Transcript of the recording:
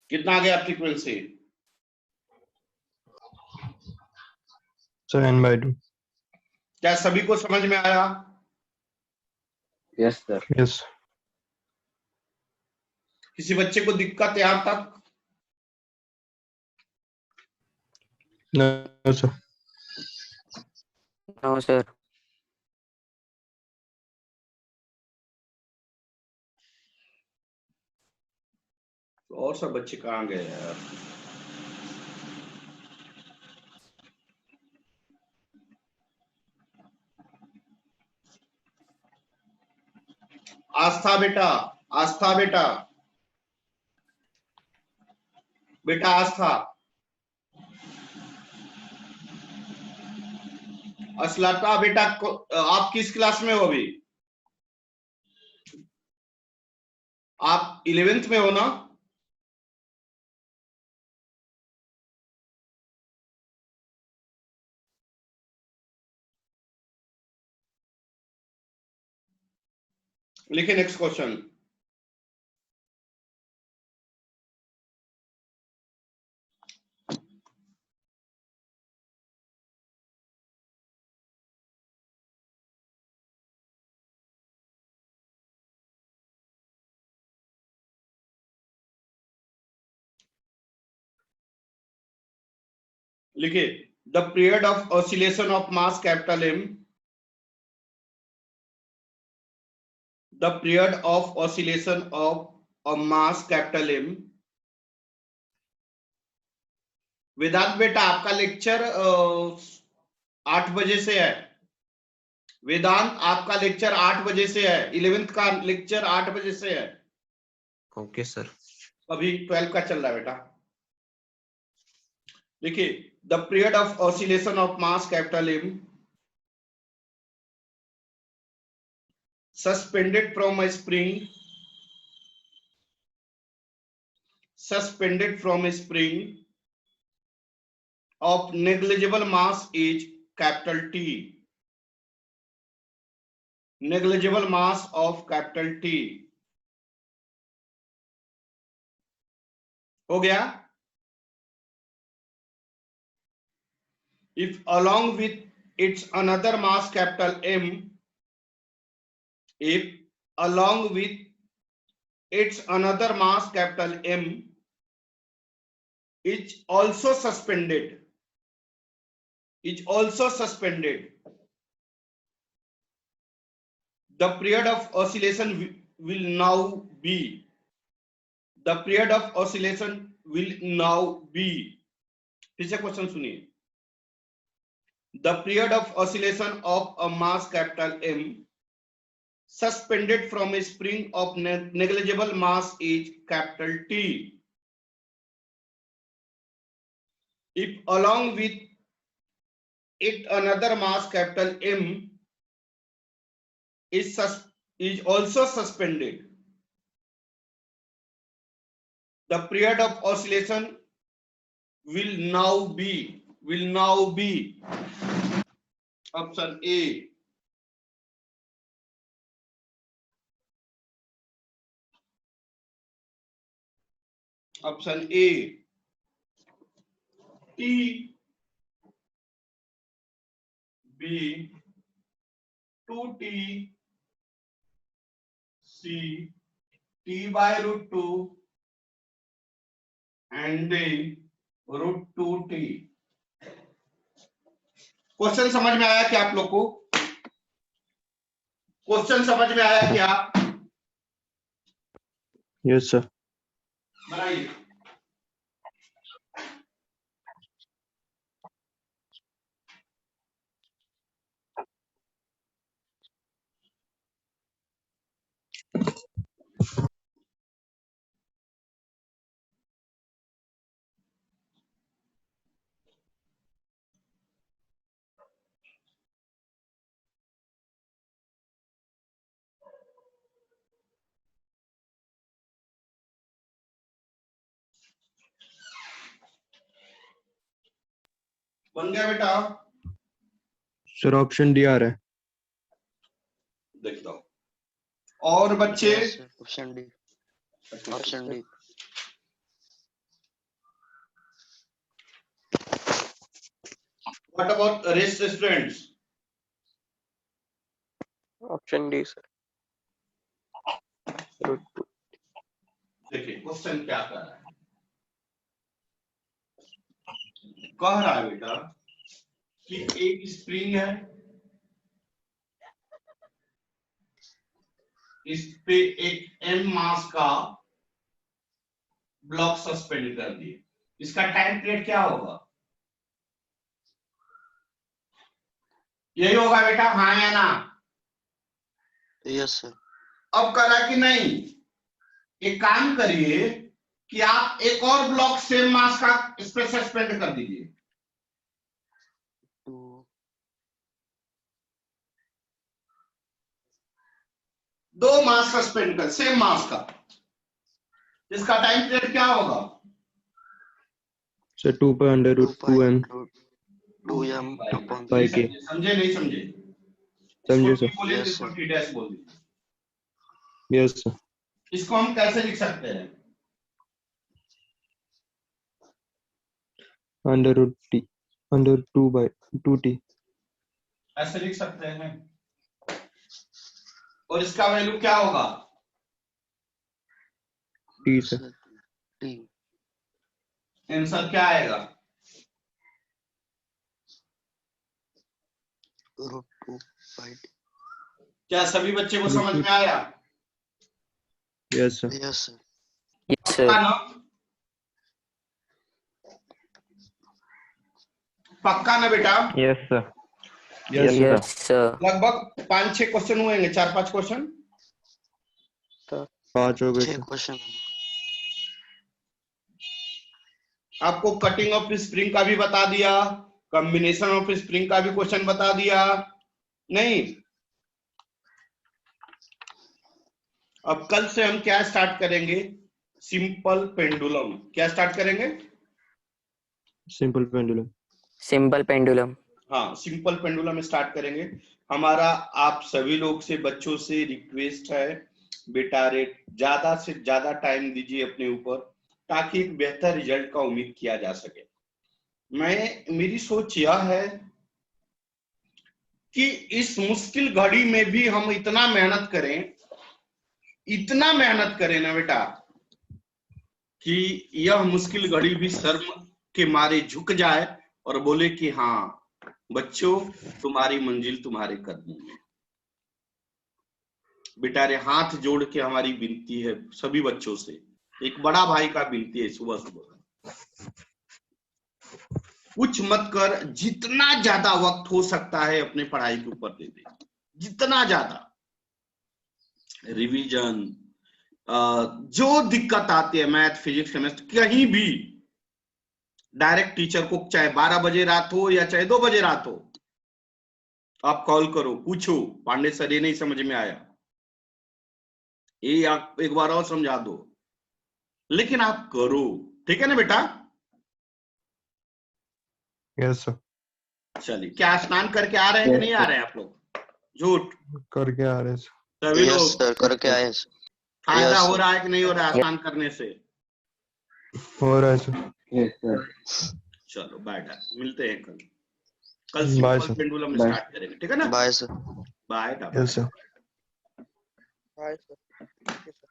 कितना आ गया फ्रीक्वेंसी? 7/2। क्या सभी को समझ में आया? Yes sir. यस। किसी बच्चे को दिक्कत यहाँ तक? No sir. No sir. और सब बच्चे कहाँ गए यार? आस्था बेटा, आस्था बेटा, बेटा आस्था, असलाता बेटा, आप किस क्लास में हो अभी? आप 11th में हो ना? लिखे नेक्स्ट क्वेश्चन। लिखिए, the period of oscillation of mass capital M, the period of oscillation of a mass capital M. Vedant बेटा आपका लेक्चर 8 बजे से है। वेदांत आपका लेक्चर 8 बजे से है। 11th का लेक्चर 8 बजे से है। Okay sir. अभी 12 का चल रहा है बेटा। देखिए, the period of oscillation of mass capital M suspended from a spring, suspended from a spring of negligible mass is capital T, negligible mass of capital T। हो गया? if along with its another mass capital M, if along with its another mass capital M is also suspended, is also suspended, the period of oscillation will now be, the period of oscillation will now be, फिर से question सुनिए, the period of oscillation of a mass capital M suspended from a spring of negligible mass is capital T, if along with it another mass capital M is also suspended, the period of oscillation will now be option A, option A, T, B, 2T, C, T by root 2 and then root 2T। Question समझ में आया क्या आप लोग को? Question समझ में आया क्या? Yes sir. बनाइए। बन गया बेटा? सर ऑप्शन डी आ रहा है। देखता हूं और बच्चे। Option D. Option D. What about rest students? Option D, sir. Root 2. देखिए क्वेश्चन क्या कर रहा है, कह रहा है बेटा कि एक स्प्रिंग है, इस पे एक m मास का ब्लॉक सस्पेंड कर दिए, इसका टाइम पीरियड क्या होगा? यही होगा बेटा, हाँ या ना? Yes, sir. अब करा कि नहीं? एक काम करिए कि आप एक और ब्लॉक सेम मास का इस पे सस्पेंड कर दीजिए। 2. दो मास सस्पेंड कर, सेम मास का, इसका टाइम पीरियड क्या होगा? सर 2 पर under root 2m 2m upon by k। समझे नहीं समझे? समझे इसको सर। T बोलिए, Yes, इसको sir. T डैश बोल दीजिए। Yes sir. इसको हम कैसे लिख सकते हैं? Under root t under 2 by 2t। ऐसे लिख सकते हैं, और इसका वैल्यू क्या होगा? t sir. Sir, T. Answer क्या आएगा? Root 2 by T. क्या सभी बच्चे को समझ में आया? Yes sir. Yes, sir. Yes, sir. पक्का ना? पक्का ना बेटा? Yes, sir. Yes sir. Yes, sir. लगभग 5-6 क्वेश्चन हुएंगे, 4-5 क्वेश्चन। 5 हो गए 6 सर। question. आपको कटिंग ऑफ स्प्रिंग का भी बता दिया, कॉम्बिनेशन ऑफ स्प्रिंग का भी क्वेश्चन बता दिया, नहीं? अब कल से हम क्या स्टार्ट करेंगे? Simple pendulum. क्या स्टार्ट करेंगे? Simple pendulum. Simple pendulum. हाँ, सिंपल पेंडुलम स्टार्ट करेंगे। हमारा आप सभी लोग से, बच्चों से रिक्वेस्ट है, बेटा रेट ज्यादा से ज्यादा टाइम दीजिए अपने ऊपर, ताकि एक बेहतर रिजल्ट का उम्मीद किया जा सके। मेरी सोच यह है कि इस मुश्किल घड़ी में भी हम इतना मेहनत करें ना बेटा, कि यह मुश्किल घड़ी भी शर्म के मारे झुक जाए और बोले कि हाँ बच्चों, तुम्हारी मंजिल तुम्हारे कदमों में। बेटा रे, हाथ जोड़ के हमारी विनती है सभी बच्चों से, एक बड़ा भाई का विनती है, सुबह सुबह कुछ मत कर, जितना ज्यादा वक्त हो सकता है अपने पढ़ाई के ऊपर दे दे, जितना ज्यादा रिवीजन, जो दिक्कत आती है मैथ फिजिक्स केमिस्ट्री, कहीं भी डायरेक्ट टीचर को, चाहे 12 बजे रात हो या चाहे 2 बजे रात हो, आप कॉल करो, पूछो, पांडे सर ये नहीं समझ में आया, ये आप एक बार और समझा दो, लेकिन आप करो, ठीक है ना बेटा? Yes sir. चलिए, क्या स्नान करके आ रहे हैं कि नहीं आ रहे हैं आप लोग? झूठ करके आ रहे सर। सभी Yes, लोग? sir. करके आए sir. फायदा Yes, हो sir. रहा है कि नहीं हो रहा है स्नान करने से? हो रहा है सर। चलो बाय, मिलते हैं कल। कल Bye, simple sir. Pendulum Bye. Start करेंगे, ठीक है ना? Bye, sir. Bye. Yes sir. Bye, sir. Okay, sir.